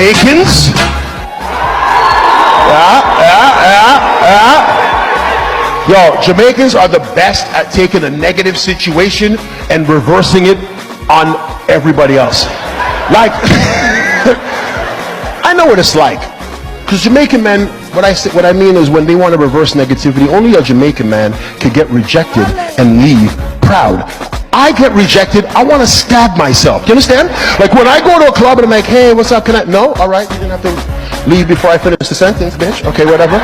Jamaicans. Yo, Jamaicans are the best at taking a negative situation and reversing it on everybody else. Like, I know what it's like. Because Jamaican men, what I mean is when they want to reverse negativity, only a Jamaican man can get rejected and leave proud. I get rejected, I want to stab myself. Do you understand? Like when I go to a club and I'm like, hey, what's up? Can I? No? All right, you didn't have to leave before I finish the sentence, bitch. Okay, whatever.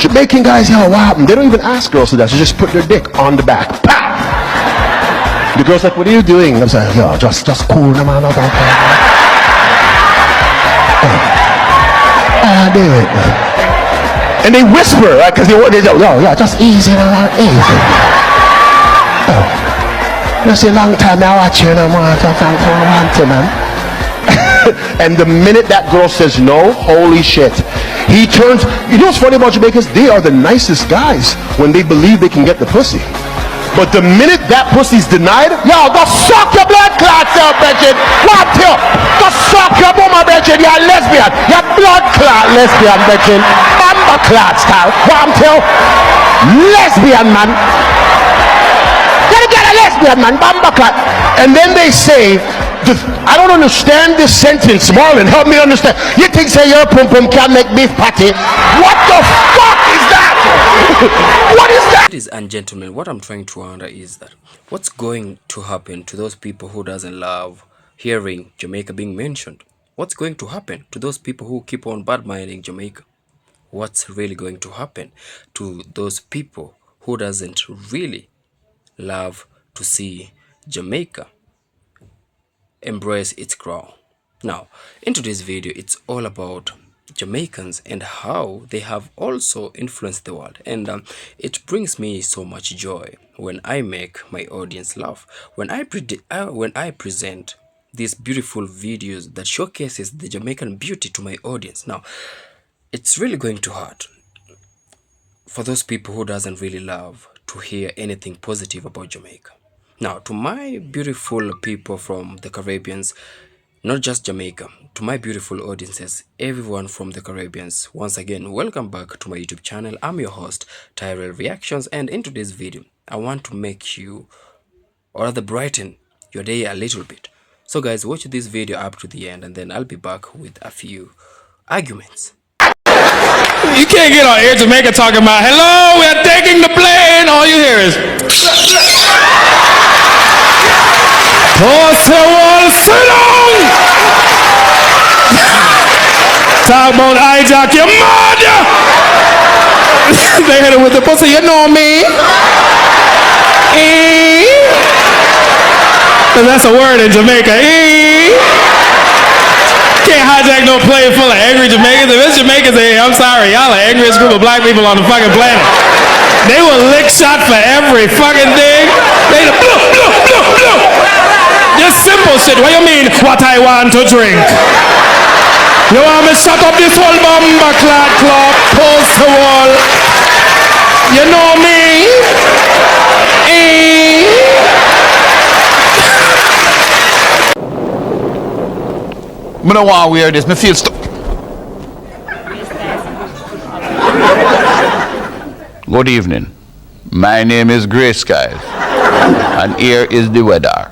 Jamaican guys, yo, what happened? They don't even ask girls to that. They just put their dick on the back. Pow! The girl's like, what are you doing? I'm like, yo, just cool, no man, okay. Do it. And they whisper, right? Because they go, yo, just easy, easy. That's a long time now watching man. And the minute that girl says no, holy shit. He turns, you know what's funny about Jamaicans? They are the nicest guys when they believe they can get the pussy. But the minute that pussy's denied, yo, go suck your blood clots out, Bridget. What you? Go suck your mama, Bridget. You're a lesbian. You're blood clot lesbian, Bridget. Bamba clot style. What you? Lesbian, man. Get a lesbian, man. Bamba clot. And then they say, I don't understand this sentence. Marlon, help me understand. You think say your pum pum can make beef patty? What the fuck is that? What is that? Ladies and gentlemen, what I'm trying to wonder is that what's going to happen to those people who doesn't love hearing Jamaica being mentioned? What's going to happen to those people who keep on bad-minding Jamaica? What's really going to happen to those people who doesn't really love to see Jamaica embrace its crown? Now, in today's video, it's all about Jamaicans and how they have also influenced the world, and it brings me so much joy when I make my audience laugh, when I present these beautiful videos that showcases the Jamaican beauty to my audience. Now, it's really going to hurt for those people who doesn't really love to hear anything positive about Jamaica. Now, to my beautiful people from the Caribbeans, not just Jamaica, to my beautiful audiences, everyone from the Caribbeans, once again, welcome back to my YouTube channel. I'm your host, Tyrell Reactions, and in today's video, I want to make you, or rather brighten your day a little bit. So guys, watch this video up to the end, and then I'll be back with a few arguments. You can't get on Air Jamaica talking about, hello, we're taking the plane. All you hear is, sit down. Talk about hijack your mother. They hit it with the pussy, you know me. That's a word in Jamaica. Can't hijack no plane full of angry Jamaicans. If it's Jamaicans, I'm sorry, y'all are the angriest group of black people on the fucking planet. They will lick shot for every fucking thing. They just simple shit. What you mean? What I want to drink? You want me shut up this whole bomber clot club, post the wall. You know me? I don't want to wear this. Me feel stuck. Good evening. My name is Grey Skies, and here is the weather.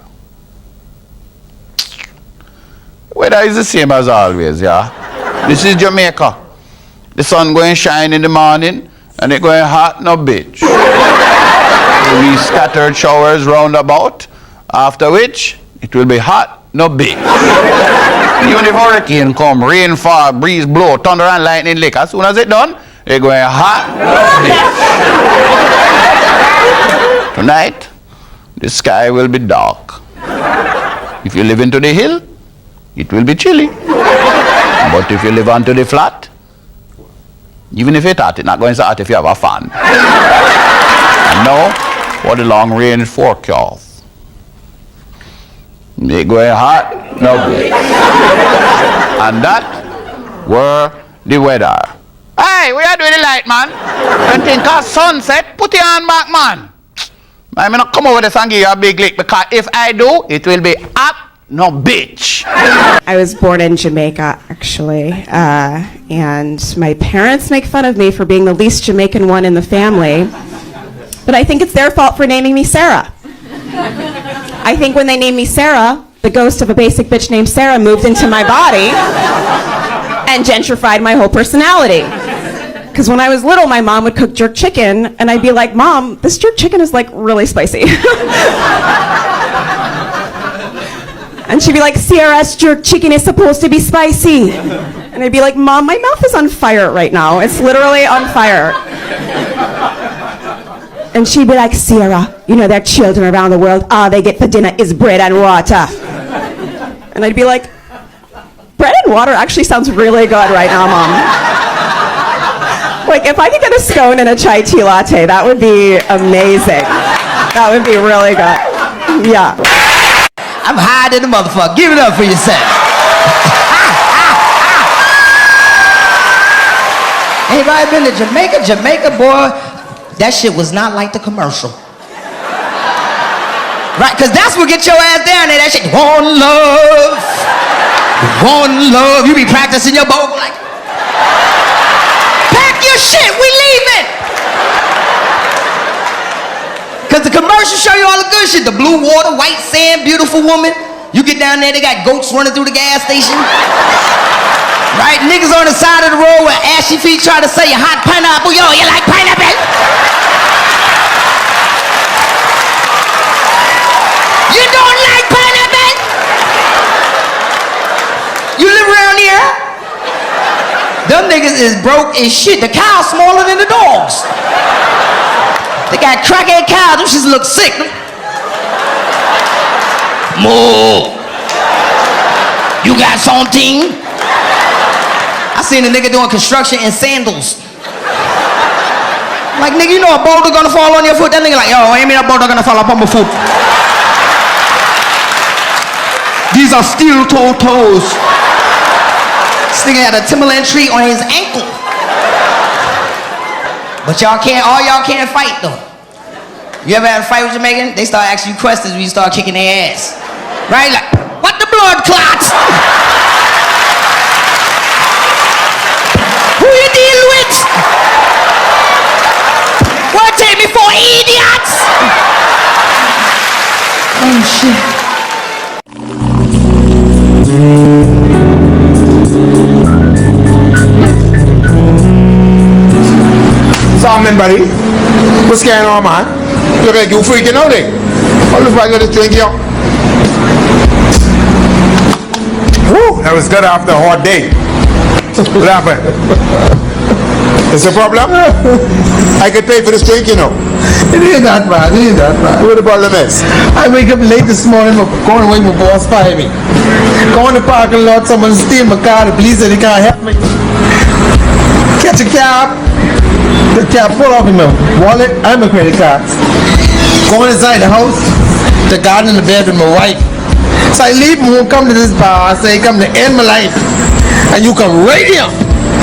Weather is the same as always, yeah. This is Jamaica. The sun going to shine in the morning, and it going hot no bitch. We scattered showers round about, after which it will be hot no bitch. Even if hurricane come, rain fall, breeze blow, thunder and lightning lick, as soon as it done, it going hot no bitch. Tonight, the sky will be dark. If you live into the hill, it will be chilly. But if you live onto the flat, even if it's hot, it's not going to hot if you have a fan. And now, for the long range forecast. It going hot, no good. And that were the weather. Hey, we are doing the light, man. You think of sunset? Put your hand back, man. I'm not come over this and give you a big lick, because if I do, it will be hot no bitch. I was born in Jamaica, actually, and my parents make fun of me for being the least Jamaican one in the family, but I think it's their fault for naming me Sarah. I think when they named me Sarah, the ghost of a basic bitch named Sarah moved into my body and gentrified my whole personality. Because when I was little, my mom would cook jerk chicken, and I'd be like, Mom, this jerk chicken is like really spicy. And she'd be like, Sierra's jerk chicken is supposed to be spicy. And I'd be like, Mom, my mouth is on fire right now. It's literally on fire. And she'd be like, Sierra, you know there are children around the world, all they get for dinner is bread and water. And I'd be like, bread and water actually sounds really good right now, Mom. Like, if I could get a scone and a chai tea latte, that would be amazing. That would be really good. Yeah. I'm high than the motherfucker. Give it up for yourself. Anybody been to Jamaica? Jamaica, boy, that shit was not like the commercial. Right? Because that's what get your ass down there. That shit, one love. One love. You be practicing your bow like, pack your shit, we leaving. Because the commercials show you all the good shit. The blue water, white sand, beautiful woman. You get down there, they got goats running through the gas station. Right? Niggas on the side of the road with ashy feet try to say hot pineapple. Yo, you like pineapple? You don't like pineapple? You live around here? Them niggas is broke as shit. The cow's smaller than the dogs. They got crackhead cows, them shits look sick. Moo. You got something? I seen a nigga doing construction in sandals. Like, nigga, you know a boulder gonna fall on your foot? That nigga like, yo, I mean that boulder gonna fall up on my foot. These are steel toe toes. This nigga had a Timberland tree on his ankle. But all y'all can't fight though. You ever had a fight with Jamaican? They start asking you questions when you start kicking their ass. Right? Like, what the blood clots? Who you deal with? What take me for idiots? Oh shit. Salmon, buddy. What's going on, man? Look like you freaking out, eh? All this while you're drinking up. Woo, that was good after a hot day. What happened? Is there a problem? I could pay for this drink, you know. It ain't that bad, it ain't that bad. What the problem is? I wake up late this morning, going away, my boss fired me. Go in the parking lot, someone steal my car, the police said they can't help me. Catch a cab. The cab pull off in my wallet and my credit cards. Going inside the house, the garden in the bed with my wife. So I leave home, come to this bar, I say, come to end my life. And you come right here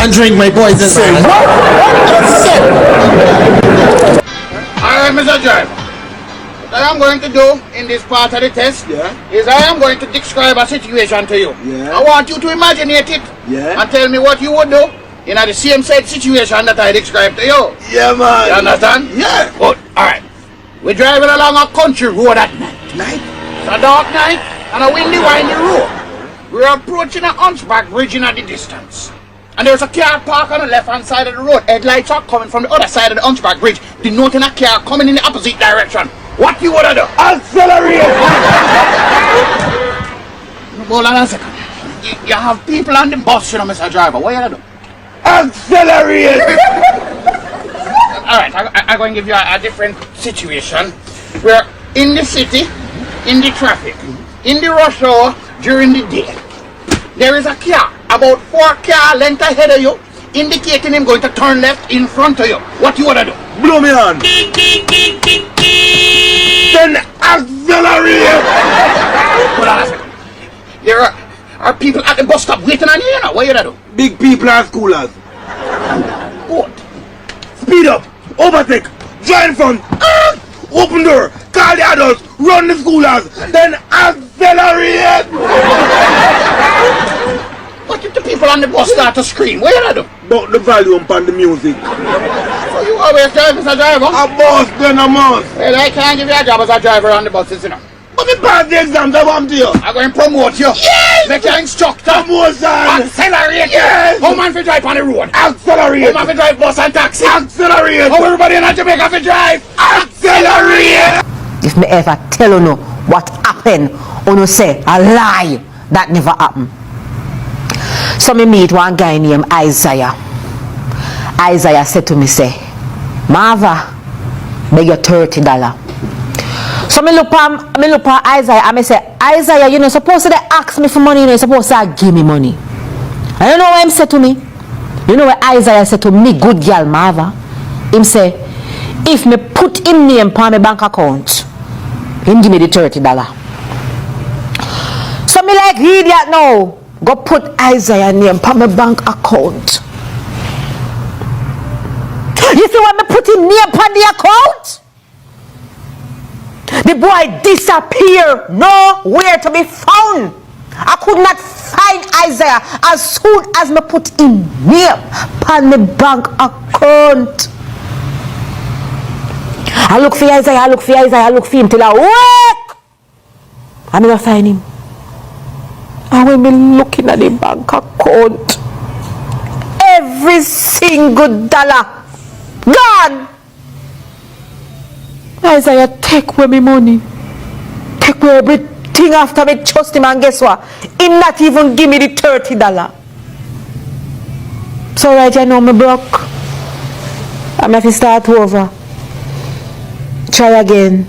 and drink my poison. Say what? Alright, Mr. Driver. What I am going to do in this part of the test is I am going to describe a situation to you. I want you to imagine it and tell me what you would do in the same said situation that I described to you. Yeah, man. You understand? Yeah. Good. Alright. We're driving along a country road at night. It's a dark night and a windy, windy road. We're approaching a hunchback bridge in the distance. And there's a car parked on the left-hand side of the road. Headlights are coming from the other side of the hunchback bridge, denoting a car coming in the opposite direction. What you wanna do? Accelerate! Hold on a second. You have people on the bus, you know, Mr. Driver. What you gonna do? Accelerate! Alright, I'm going to give you a different situation. We're in the city, in the traffic, in the rush hour, during the day. There is a car about 4 car length ahead of you, indicating him going to turn left in front of you. What you wanna do? Blow me on! Then accelerate! Hold on a second. There are people at the bus stop waiting on you, you know. What you gonna do? Big people and schoolers. What? Speed up! Overtake! Join front! Open door! Call the adults! Run the schoolers! Then accelerate! Accelerate! What if the people on the bus start to scream? What you do? But the volume on the music. So you always drive as a driver? A boss, then a month. Well, I can't give you a job as a driver on the buses, you know. But me pass the exams, I want to you. I'm going to promote you. Yes! Make you instructor. Promotion! Accelerate! Yes! How man fi drive on the road? Accelerate! How man fi drive bus and taxi? Accelerate! How everybody in Jamaica fi drive? Accelerate! If me ever tell you no what happened, you say a lie. That never happened. So me meet one guy named Isaiah. Isaiah said to me, say, Marva, beg you $30. So me look at Isaiah and me say, Isaiah, you know, supposed to they ask me for money, you know, supposed to give me money. And you know what him said to me? You know what Isaiah said to me, good girl Marva? Him say, if me put him name on my bank account, him give me the $30. So me like idiot now, go put Isaiah name on my bank account. You see when me put him name on the account? The boy disappeared, nowhere to be found. I could not find Isaiah as soon as me put him name on my bank account. I look for Isaiah, I look for him till I wake. I never find him. And when me looking at the bank account, every single dollar gone. Isaiah take away my money, take away everything after me trust him, and guess what? He not even give me the $30. So right now me broke. I'm have to start over. Try again.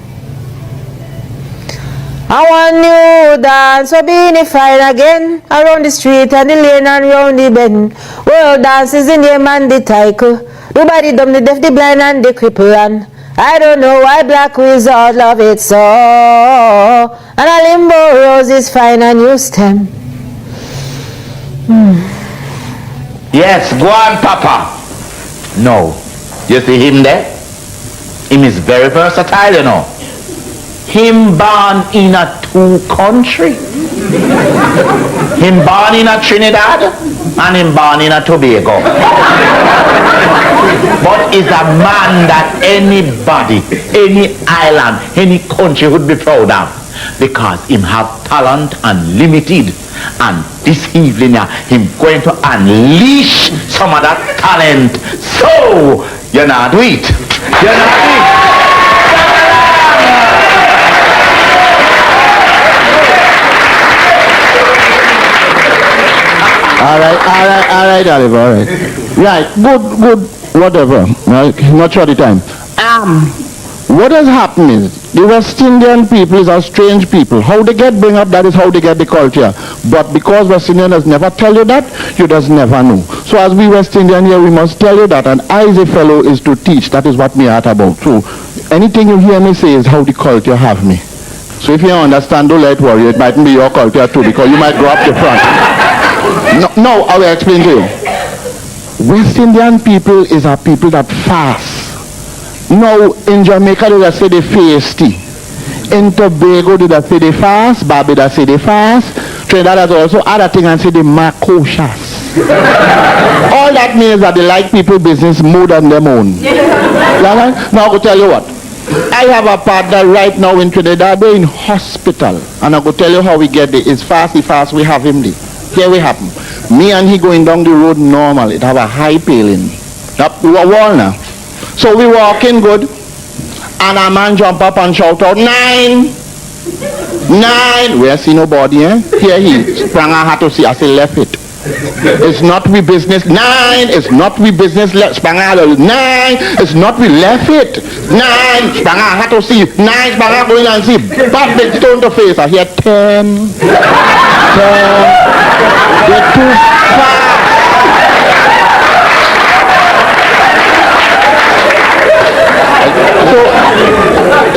I want new dance, so being a fine again. Around the street and the lane and round the bend. World dance is the name and the title. The body dumb, the deaf, the blind and the cripple. And I don't know why black wizards love it so. And a limbo rose is fine and you stem. Yes, go on, Papa. No. You see him there? Him is very versatile, you know. Him born in a two country. Him born in a Trinidad and him born in a Tobago. But is a man that anybody, any island, any country would be proud of. Because him have talent unlimited. And this evening him going to unleash some of that talent. So, you not do it. You not do it. All right, Oliver, all right. Right, good, whatever. Right, not sure the time. What has happened is, the West Indian people is a strange people. How they get bring up, that is how they get the culture. But because West Indians never tell you that, you just never know. So as we West Indian here, we must tell you that, and I as a fellow is to teach. That is what me art about. So anything you hear me say is how the culture have me. So if you understand, don't let worry, it mightn't be your culture too, because you might grow up the front. No, I will explain to you. West Indian people is a people that fast. Now, in Jamaica, they say they fasty. In Tobago, they say they fast. Barbados say they fast. Trinidad has also other things and say they macocious. All that means that they like people business more than their own. Now, I will tell you what. I have a partner right now in Trinidad. They're in hospital. And I will tell you how we get there. It's fast, we have him there. Here we happen. Me and he going down the road normal. It have a high paling. We were wall now. So we walking good. And a man jump up and shout out, 9! 9! We see nobody, eh? Here he sprang and had to see. I say, left it. It's not we business. 9! It's not we business. Sprang and 9! It's not we left it. 9! Sprang and had to see. 9! Sprang and going and see. But they stone to face. I hear 10. 10. They're too fast. So,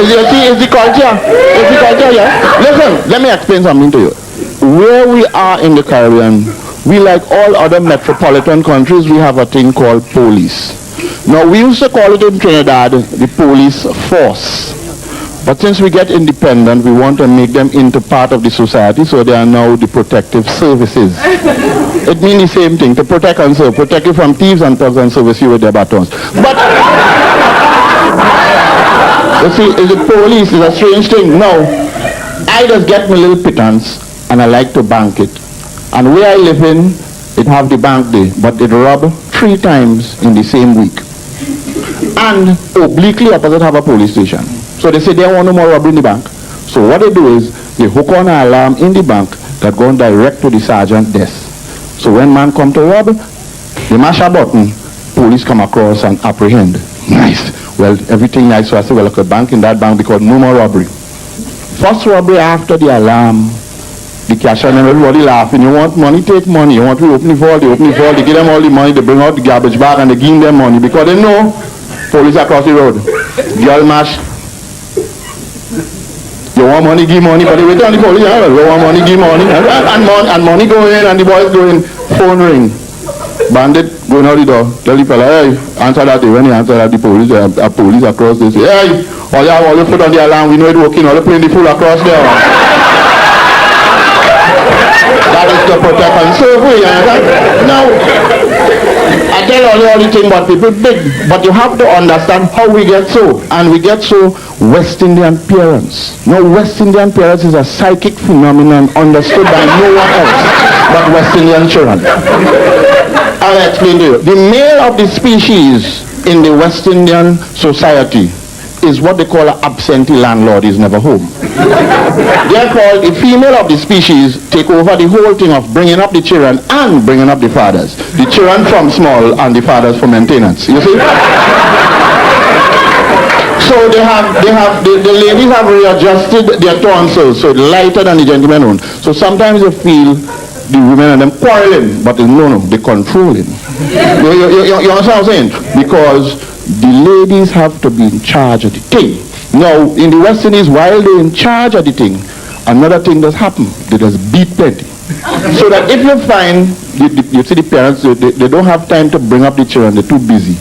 is the culture? Is the culture, yeah? Listen, let me explain something to you. Where we are in the Caribbean, we, like all other metropolitan countries, we have a thing called police. Now, we used to call it in Trinidad the police force. But since we get independent, we want to make them into part of the society, so they are now the protective services. It means the same thing, to protect and serve, protect you from thieves and thugs and service you with their batons. But, you see, the police is a strange thing. Now, I just get my little pittance, and I like to bank it. And where I live in, it have the bank day, but it rob 3 times in the same week. And obliquely opposite have a police station. So they say they want no more robbery in the bank. So what they do is they hook on an alarm in the bank that goes direct to the sergeant desk. So when man come to rob, they mash a button, police come across and apprehend. Nice. Well, everything nice. So I say, well, I could bank in that bank because no more robbery. First robbery after the alarm, the cashier and everybody laughing. You want money, take money. You want to open the vault, they open the vault, they give them all the money, they bring out the garbage bag and they give them money because they know police across the road. Girl mash. You want money, give money, but they wait on the police. You want money, give money. And money go in and the boys go in. Phone ring. Bandit going out the door. Tell the fella, hey, answer that day. When he answer that, the police, a police across they say, hey, all you have all the foot on the alarm, we know it working, all the plane the fool across there. That is to protect and serve we, you understand? Now, I tell all the thing about people big, but you have to understand how we get so. And we get so West Indian parents. Now, West Indian parents is a psychic phenomenon understood by no one else but West Indian children. I'll explain to you. The male of the species in the West Indian society is what they call an absentee landlord, is never home. Therefore, the female of the species take over the whole thing of bringing up the children and bringing up the fathers. The children from small and the fathers for maintenance. You see? So the ladies have readjusted their tonsils, so it's lighter than the gentlemen own. So sometimes you feel the women and them quarreling, but no, they're controlling. You understand what I'm saying? Because the ladies have to be in charge of the thing. Now, in the West Indies, while they're in charge of the thing, another thing does happen. They just beat plenty. So that if you find, you see the parents, they don't have time to bring up the children, they're too busy.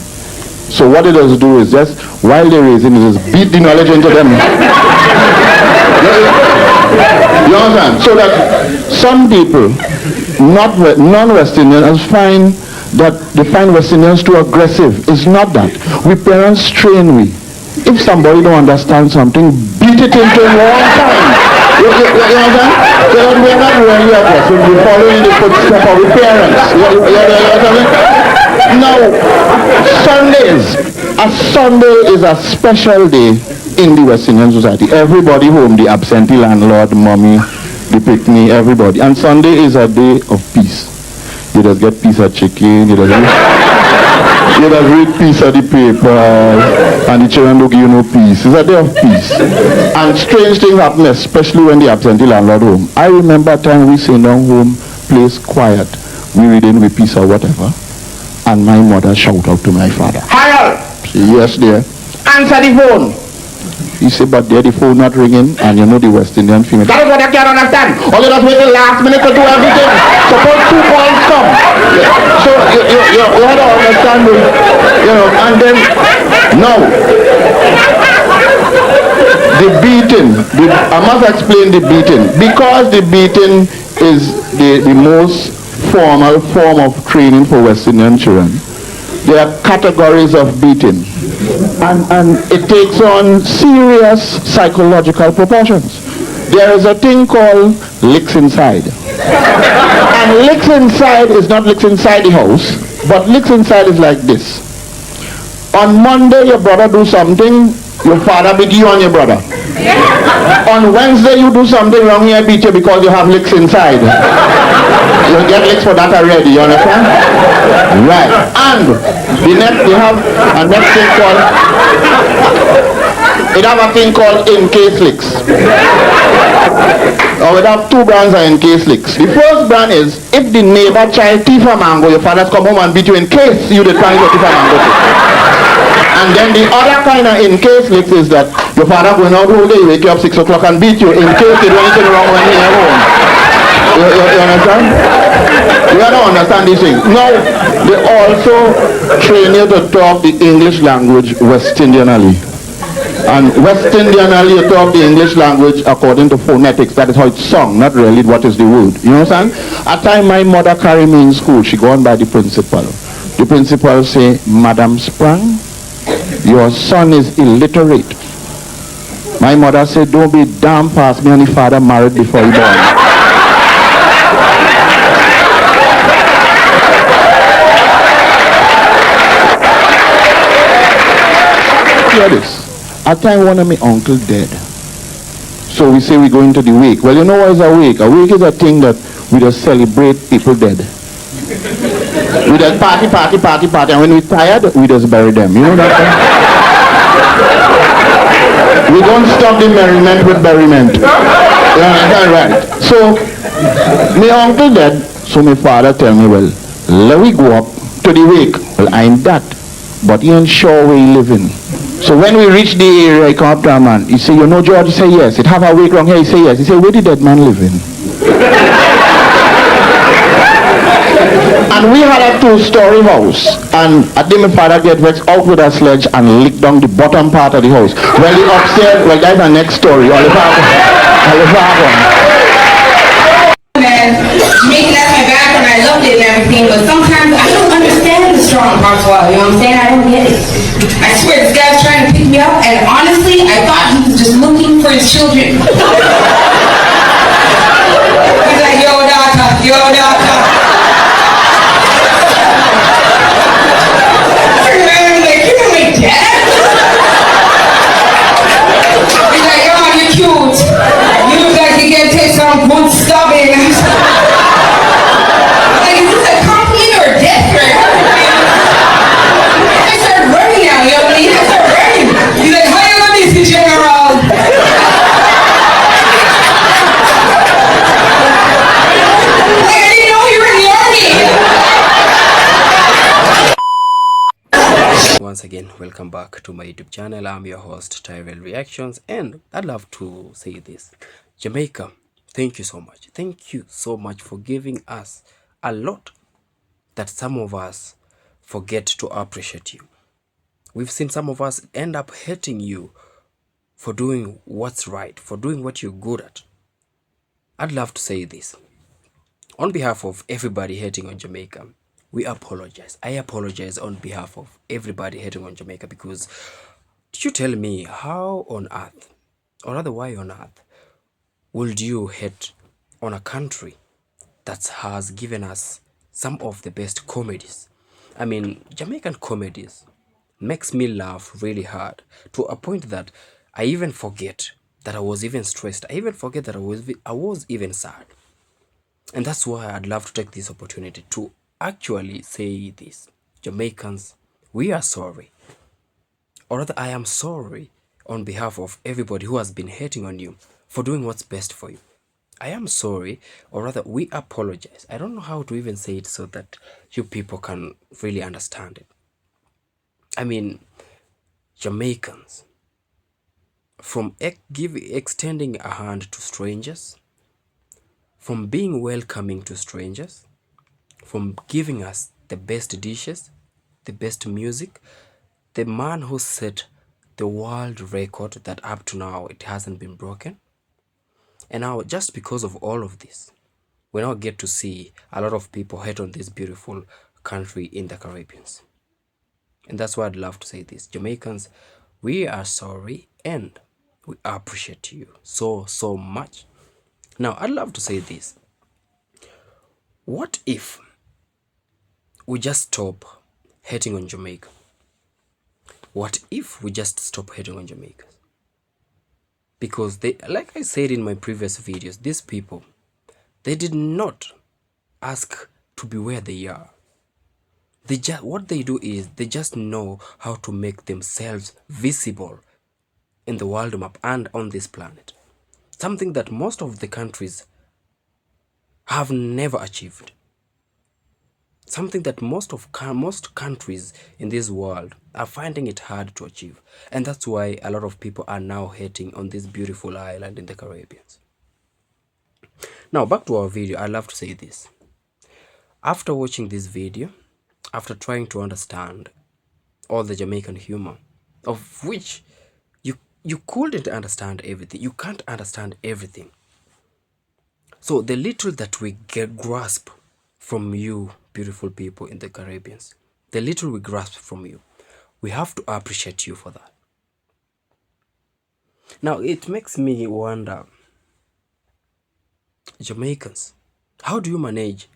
So what they just do is just, while they're raising, they just beat the knowledge into them. You understand? So that some people, non-West Indians, find that they find West Indians too aggressive. It's not that. We parents train we. If somebody don't understand something, beat it into a long time. You understand? So that we're not really aggressive. We're following the footsteps of the parents. Now, a Sunday is a special day in the West Indian society. Everybody home, the absentee landlord, mommy, the picnic, everybody. And Sunday is a day of peace. You just get piece of chicken, you just read piece of the paper, and the children don't give you no peace. It's a day of peace. And strange things happen, especially when the absentee landlord home. I remember a time we sit down home, place quiet, we reading with peace or whatever, and my mother shout out to my father, Harold! Say, yes, dear. Answer the phone. He said, but there the phone not ringing, and you know the West Indian female. That is what I can't understand. All you just wait till last minute to do everything. Suppose 2 calls come. So you have to understand me, and then, now, the beating, I must explain the beating. Because the beating is the most formal form of training for West Indian children. There are categories of beating. And it takes on serious psychological proportions. There is a thing called licks inside. And licks inside is not licks inside the house, but licks inside is like this. On Monday, your brother do something, your father beat you on your brother. On Wednesday, you do something wrong, he beat you because you have licks inside. You'll get licks for that already, you understand? Right. And the next, you have a next thing called, it have a thing called in-case licks. Or we have 2 brands of in-case licks. The first brand is, if the neighbor child thief a mango, your father's come home and beat you in case you did try to thief a mango. And then the other kind of in-case licks is that your father going out all day, wake you up 6 o'clock and beat you in case they do anything wrong when he's at home. You understand? You don't understand these things. Now, they also train you to talk the English language West Indianly. And West Indian are later of the English language according to phonetics. That is how it's sung, not really what is the word. You know what I'm saying? At time my mother carried me in school, she go on by the principal. The principal say, Madam Sprang, your son is illiterate. My mother said, don't be damn past me and the father married before he born. Hear this. At time one of my uncle dead. So we say we go into the wake. Well, you know what is a wake? A wake is a thing that we just celebrate people dead. We just party, and when we tired, we just bury them. You know that thing? We don't stop the merriment with merriment. Yeah, right. So, my uncle dead, so my father tell me, well, let we go up to the wake. Well, I ain't that, but he ain't sure where he living. So when we reach the area, he come up to a man. He say, you know George? He say, yes. It have a wake wrong here. He say, yes. He say, where the dead man living? And we had a two-story house, and I think my father get vexed out with a sledge and lick down the bottom part of the house. Well, the upstairs, well, that's the next story. Man, Jamaican, that's my background. I loved it and everything, but sometimes I don't understand the strong parts well. You know what I'm saying? I don't get it. I swear, this guy's trying to pick me up, and honestly, I thought he was just looking for his children. He's like, yo, doctor, yo, doctor. Good stubbing. Like, is this a compliment or a death threat? I started running now, you know what I mean? I started running. He's like, how you gonna miss the general? Like, I didn't know you were in the army. Once again, welcome back to my YouTube channel. I'm your host, Tyrell Reactions, and I'd love to say this. Jamaica, thank you so much. Thank you so much for giving us a lot that some of us forget to appreciate you. We've seen some of us end up hating you for doing what's right, for doing what you're good at. I'd love to say this. On behalf of everybody hating on Jamaica, we apologize. I apologize on behalf of everybody hating on Jamaica, because did you tell me how on earth, or rather why on earth, would you hate on a country that has given us some of the best comedies? I mean, Jamaican comedies makes me laugh really hard, to a point that I even forget that I was even stressed. I even forget that I was even sad. And that's why I'd love to take this opportunity to actually say this. Jamaicans, we are sorry. Or rather, I am sorry on behalf of everybody who has been hating on you for doing what's best for you. I am sorry, or rather, we apologize. I don't know how to even say it so that you people can really understand it. I mean, Jamaicans, from extending a hand to strangers, from being welcoming to strangers, from giving us the best dishes, the best music, the man who set the world record that up to now it hasn't been broken. And now, just because of all of this, we now get to see a lot of people hate on this beautiful country in the Caribbean. And that's why I'd love to say this. Jamaicans, we are sorry and we appreciate you so much. Now, I'd love to say this. What if we just stop hating on Jamaica? What if we just stop hating on Jamaica? Because they, like I said in my previous videos, these people, they did not ask to be where they are. What they do is they just know how to make themselves visible in the world map and on this planet. Something that most of the countries have never achieved. Something that most countries in this world are finding it hard to achieve. And that's why a lot of people are now hating on this beautiful island in the Caribbean. Now, back to our video, I love to say this. After watching this video, after trying to understand all the Jamaican humor, of which you couldn't understand everything. You can't understand everything. So the little that we grasp from you, beautiful people in the Caribbean, the little we grasp from you, we have to appreciate you for that. Now, it makes me wonder, Jamaicans, how do you manage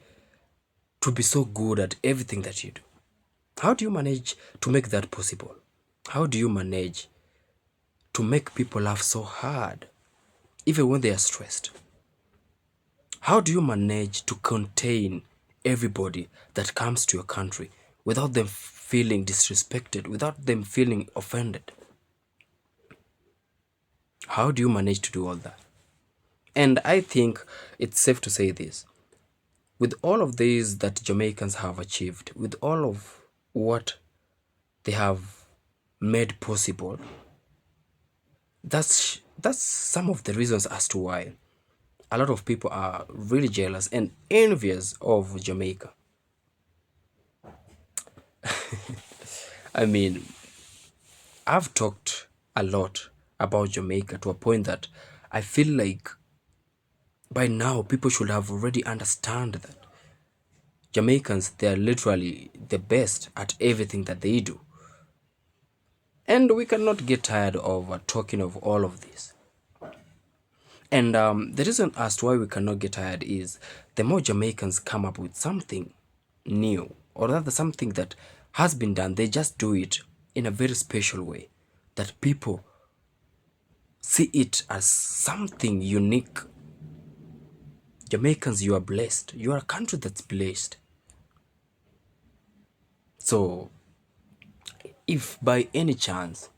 to be so good at everything that you do? How do you manage to make that possible? How do you manage to make people laugh so hard, even when they are stressed? How do you manage to contain everybody that comes to your country without them feeling disrespected, without them feeling offended? How do you manage to do all that? And I think it's safe to say this. With all of these that Jamaicans have achieved, with all of what they have made possible, that's some of the reasons as to why a lot of people are really jealous and envious of Jamaica. I mean, I've talked a lot about Jamaica to a point that I feel like by now people should have already understand that Jamaicans, they are literally the best at everything that they do. And we cannot get tired of talking of all of this. And the reason as to why we cannot get tired is the more Jamaicans come up with something new, or rather something that has been done, they just do it in a very special way that people see it as something unique. Jamaicans, you are blessed. You are a country that's blessed. So, if by any chance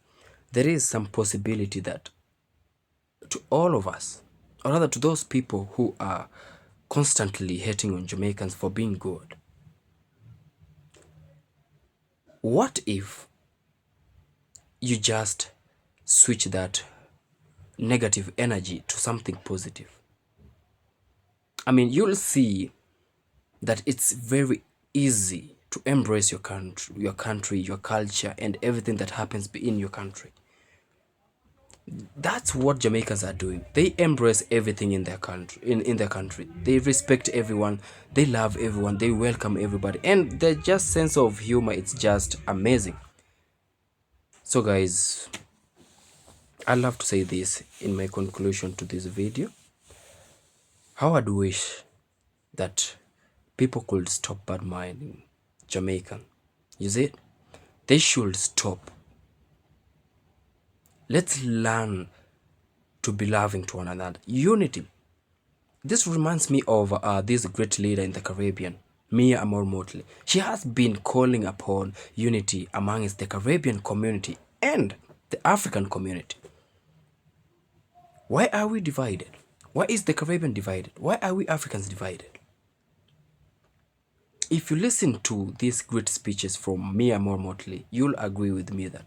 there is some possibility that to all of us, or rather to those people who are constantly hating on Jamaicans for being good, what if you just switch that negative energy to something positive? I mean, you'll see that it's very easy to embrace your country, your culture, and everything that happens in your country. That's what Jamaicans are doing. They embrace everything in their country. In their country, they respect everyone. They love everyone. They welcome everybody, and their just sense of humor, it's just amazing. So, guys, I love to say this in my conclusion to this video. How I'd wish that people could stop bad minding Jamaican. You see, they should stop. Let's learn to be loving to one another. Unity. This reminds me of this great leader in the Caribbean, Mia Amor Motley. She has been calling upon unity amongst the Caribbean community and the African community. Why are we divided? Why is the Caribbean divided? Why are we Africans divided? If you listen to these great speeches from Mia Amor Motley, you'll agree with me that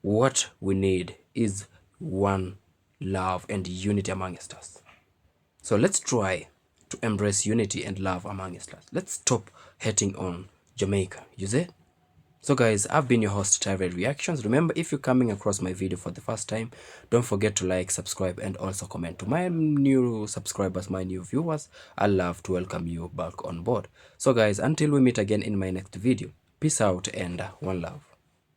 what we need is one love and unity amongst us. So let's try to embrace unity and love amongst us. Let's stop hating on Jamaica. You see? So guys, I've been your host, Tyrell Reactions. Remember, if you're coming across my video for the first time, don't forget to like, subscribe, and also comment. To my new subscribers, my new viewers, I love to welcome you back on board. So guys, until we meet again in my next video, peace out and one love.